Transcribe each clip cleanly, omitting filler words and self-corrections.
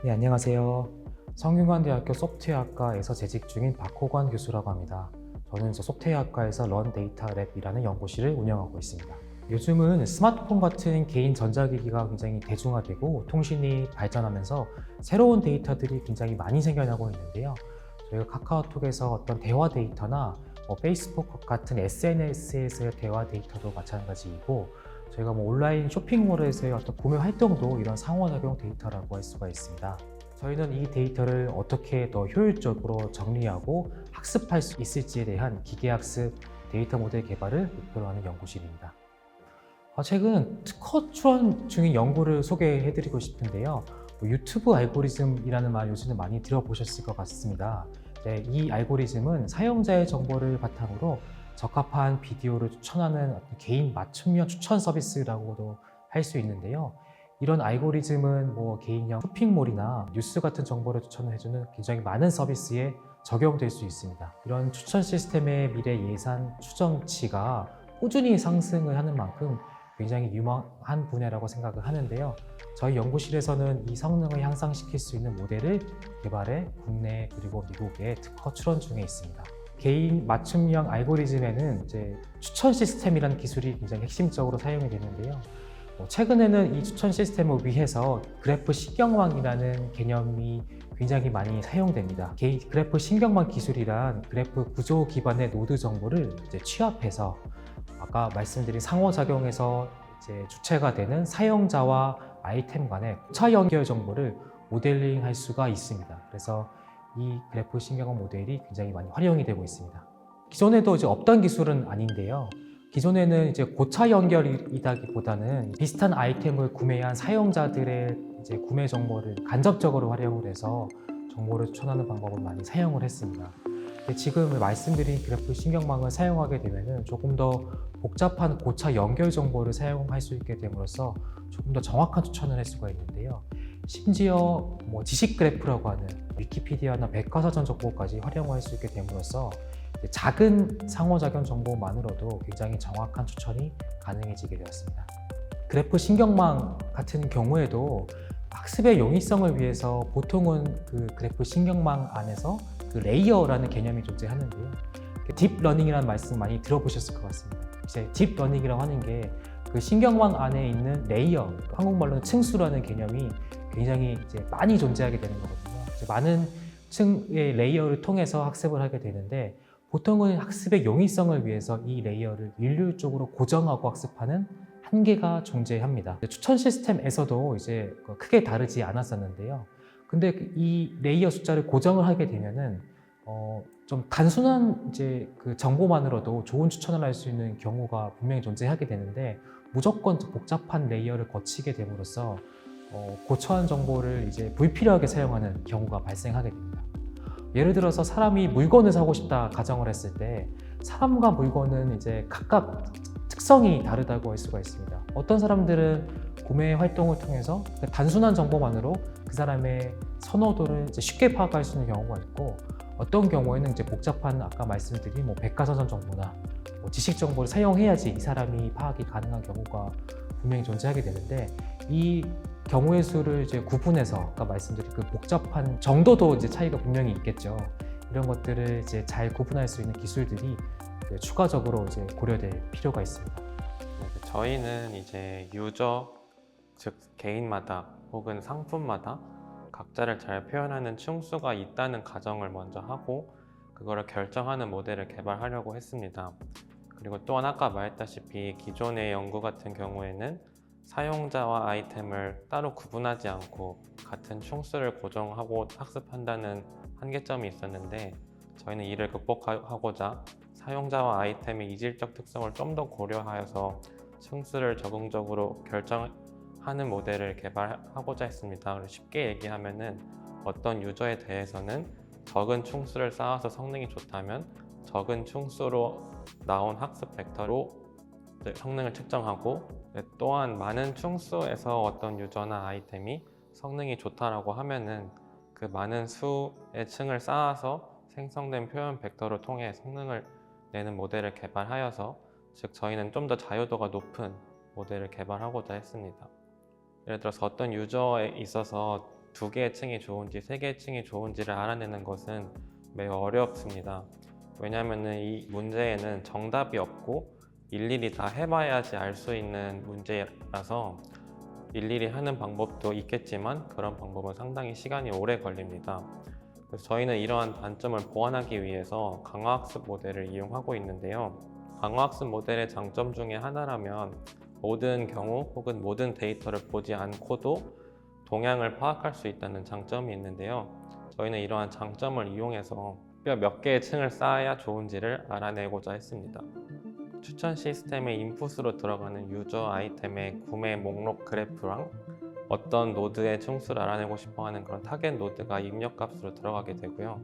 네, 안녕하세요. 성균관대학교 소프트웨어학과에서 재직 중인 박호관 교수라고 합니다. 저는 소프트웨어학과에서 런 데이터 랩이라는 연구실을 운영하고 있습니다. 요즘은 스마트폰 같은 개인 전자기기가 굉장히 대중화되고 통신이 발전하면서 새로운 데이터들이 굉장히 많이 생겨나고 있는데요. 저희가 카카오톡에서 어떤 대화 데이터나 페이스북 같은 SNS에서의 대화 데이터도 마찬가지이고, 저희가 온라인 쇼핑몰에서의 어떤 구매 활동도 이런 상호작용 데이터라고 할 수가 있습니다. 저희는 이 데이터를 어떻게 더 효율적으로 정리하고 학습할 수 있을지에 대한 기계학습 데이터 모델 개발을 목표로 하는 연구실입니다. 최근 특허 출원 중인 연구를 소개해드리고 싶은데요. 유튜브 알고리즘이라는 말 요즘에 많이 들어보셨을 것 같습니다. 네, 이 알고리즘은 사용자의 정보를 바탕으로 적합한 비디오를 추천하는 개인 맞춤형 추천 서비스라고도 할 수 있는데요. 이런 알고리즘은 개인형 쇼핑몰이나 뉴스 같은 정보를 추천을 해주는 굉장히 많은 서비스에 적용될 수 있습니다. 이런 추천 시스템의 미래 예산 추정치가 꾸준히 상승을 하는 만큼 굉장히 유망한 분야라고 생각을 하는데요. 저희 연구실에서는 이 성능을 향상시킬 수 있는 모델을 개발해 국내 그리고 미국에 특허 출원 중에 있습니다. 개인 맞춤형 알고리즘에는 이제 추천 시스템이라는 기술이 굉장히 핵심적으로 사용이 되는데요. 최근에는 이 추천 시스템을 위해서 그래프 신경망이라는 개념이 굉장히 많이 사용됩니다. 그래프 신경망 기술이란 그래프 구조 기반의 노드 정보를 이제 취합해서 아까 말씀드린 상호작용에서 이제 주체가 되는 사용자와 아이템 간의 고차 연결 정보를 모델링 할 수가 있습니다. 그래서 이 그래프 신경망 모델이 굉장히 많이 활용이 되고 있습니다. 기존에도 이제 없던 기술은 아닌데요. 기존에는 이제 고차 연결이다기보다는 비슷한 아이템을 구매한 사용자들의 이제 구매 정보를 간접적으로 활용을 해서 정보를 추천하는 방법을 많이 사용을 했습니다. 근데 지금 말씀드린 그래프 신경망을 사용하게 되면은 조금 더 복잡한 고차 연결 정보를 사용할 수 있게 됨으로써 조금 더 정확한 추천을 할 수가 있는데요. 심지어 지식 그래프라고 하는 위키피디아나 백과사전 정보까지 활용할 수 있게 됨으로써 작은 상호작용 정보만으로도 굉장히 정확한 추천이 가능해지게 되었습니다. 그래프 신경망 같은 경우에도 학습의 용이성을 위해서 보통은 그 그래프 신경망 안에서 그 레이어라는 개념이 존재하는데요. 딥러닝이라는 말씀 많이 들어보셨을 것 같습니다. 이제 딥러닝이라고 하는 게 그 신경망 안에 있는 레이어, 한국말로는 층수라는 개념이 굉장히 이제 많이 존재하게 되는 거거든요. 이제 많은 층의 레이어를 통해서 학습을 하게 되는데, 보통은 학습의 용이성을 위해서 이 레이어를 일률적으로 고정하고 학습하는 한계가 존재합니다. 추천 시스템에서도 이제 크게 다르지 않았었는데요. 근데 이 레이어 숫자를 고정을 하게 되면은 좀 단순한 이제 그 정보만으로도 좋은 추천을 할 수 있는 경우가 분명히 존재하게 되는데, 무조건 복잡한 레이어를 거치게 됨으로써 고쳐한 정보를 이제 불필요하게 사용하는 경우가 발생하게 됩니다. 예를 들어서 사람이 물건을 사고 싶다 가정을 했을 때, 사람과 물건은 이제 각각 특성이 다르다고 할 수가 있습니다. 어떤 사람들은 구매 활동을 통해서 단순한 정보만으로 그 사람의 선호도를 이제 쉽게 파악할 수 있는 경우가 있고, 어떤 경우에는 이제 복잡한 아까 말씀드린 백과사전 정보나 지식 정보를 사용해야지 이 사람이 파악이 가능한 경우가 분명히 존재하게 되는데, 이 경우의 수를 이제 구분해서 아까 말씀드린 그 복잡한 정도도 이제 차이가 분명히 있겠죠. 이런 것들을 이제 잘 구분할 수 있는 기술들이 추가적으로 이제 고려될 필요가 있습니다. 저희는 이제 유저, 즉 개인마다 혹은 상품마다 각자를 잘 표현하는 층수가 있다는 가정을 먼저 하고 그거를 결정하는 모델을 개발하려고 했습니다. 그리고 또한 아까 말했다시피 기존의 연구 같은 경우에는 사용자와 아이템을 따로 구분하지 않고 같은 층수를 고정하고 학습한다는 한계점이 있었는데, 저희는 이를 극복하고자 사용자와 아이템의 이질적 특성을 좀 더 고려하여서 층수를 적응적으로 결정하는 모델을 개발하고자 했습니다. 쉽게 얘기하면은 어떤 유저에 대해서는 적은 층수를 쌓아서 성능이 좋다면 적은 층수로 나온 학습 벡터로 성능을 측정하고, 또한 많은 층수에서 어떤 유저나 아이템이 성능이 좋다라고 하면은 그 많은 수의 층을 쌓아서 생성된 표현 벡터를 통해 성능을 내는 모델을 개발하여서, 즉 저희는 좀 더 자유도가 높은 모델을 개발하고자 했습니다. 예를 들어서 어떤 유저에 있어서 두 개의 층이 좋은지 세 개의 층이 좋은지를 알아내는 것은 매우 어렵습니다. 왜냐하면 이 문제에는 정답이 없고 일일이 다 해봐야지 알 수 있는 문제라서 일일이 하는 방법도 있겠지만 그런 방법은 상당히 시간이 오래 걸립니다. 그래서 저희는 이러한 단점을 보완하기 위해서 강화학습 모델을 이용하고 있는데요. 강화학습 모델의 장점 중에 하나라면 모든 경우 혹은 모든 데이터를 보지 않고도 동향을 파악할 수 있다는 장점이 있는데요. 저희는 이러한 장점을 이용해서 몇 개의 층을 쌓아야 좋은지를 알아내고자 했습니다. 추천 시스템의 인풋으로 들어가는 유저 아이템의 구매 목록 그래프랑 어떤 노드의 층수를 알아내고 싶어하는 그런 타겟 노드가 입력값으로 들어가게 되고요.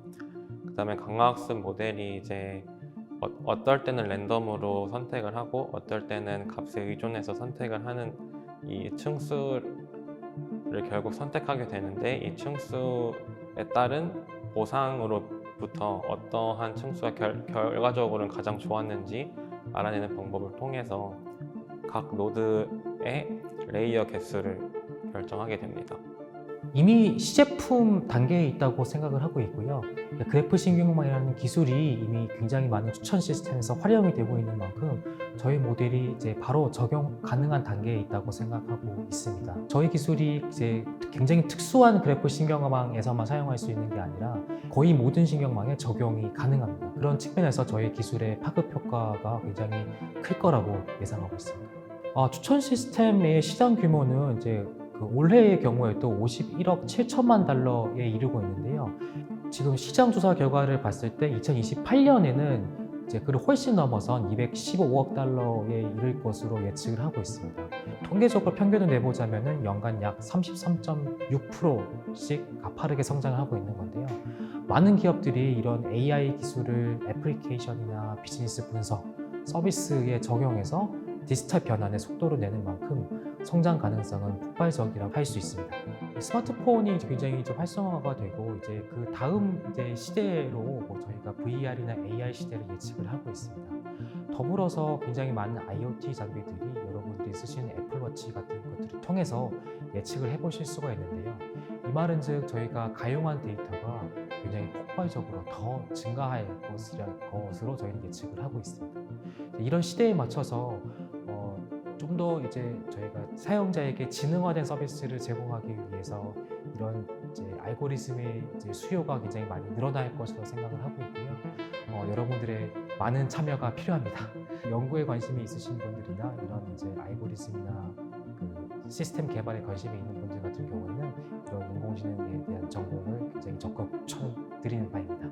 그 다음에 강화학습 모델이 이제 어떨 때는 랜덤으로 선택을 하고 어떨 때는 값에 의존해서 선택을 하는 이 층수를 결국 선택하게 되는데 이 층수에 따른 보상으로부터 어떠한 층수가 결과적으로는 가장 좋았는지 알아내는 방법을 통해서 각 노드의 레이어 개수를 결정하게 됩니다. 이미 시제품 단계에 있다고 생각을 하고 있고요. 그래프 신경망이라는 기술이 이미 굉장히 많은 추천 시스템에서 활용이 되고 있는 만큼 저희 모델이 이제 바로 적용 가능한 단계에 있다고 생각하고 있습니다. 저희 기술이 이제 굉장히 특수한 그래프 신경망에서만 사용할 수 있는 게 아니라 거의 모든 신경망에 적용이 가능합니다. 그런 측면에서 저희 기술의 파급 효과가 굉장히 클 거라고 예상하고 있습니다. 추천 시스템의 시장 규모는 이제 올해의 경우에도 51억 7천만 달러에 이르고 있는데요. 지금 시장 조사 결과를 봤을 때 2028년에는 이제 그를 훨씬 넘어선 215억 달러에 이를 것으로 예측을 하고 있습니다. 통계적으로 평균을 내보자면은 연간 약 33.6%씩 가파르게 성장을 하고 있는 건데요. 많은 기업들이 이런 AI 기술을 애플리케이션이나 비즈니스 분석, 서비스에 적용해서 디지털 변환의 속도를 내는 만큼 성장 가능성은 폭발적이라고 할 수 있습니다. 스마트폰이 굉장히 좀 활성화가 되고 이제 그 다음 이제 시대로 저희가 VR이나 AR 시대를 예측을 하고 있습니다. 더불어서 굉장히 많은 IoT 장비들이 여러분들이 쓰시는 애플워치 같은 것들을 통해서 예측을 해보실 수가 있는데요. 이 말은즉 저희가 가용한 데이터가 굉장히 폭발적으로 더 증가할 것으로 저희는 예측을 하고 있습니다. 이런 시대에 맞춰서 좀 더 이제 저희가 사용자에게 지능화된 서비스를 제공하기 위해서 이런 이제 알고리즘의 이제 수요가 굉장히 많이 늘어날 것으로 생각을 하고 있고요. 여러분들의 많은 참여가 필요합니다. 연구에 관심이 있으신 분들이나 이런 이제 알고리즘이나 그 시스템 개발에 관심이 있는 분들 같은 경우에는 이런 인공지능에 대한 전공을 굉장히 적극 추천드리는 바입니다.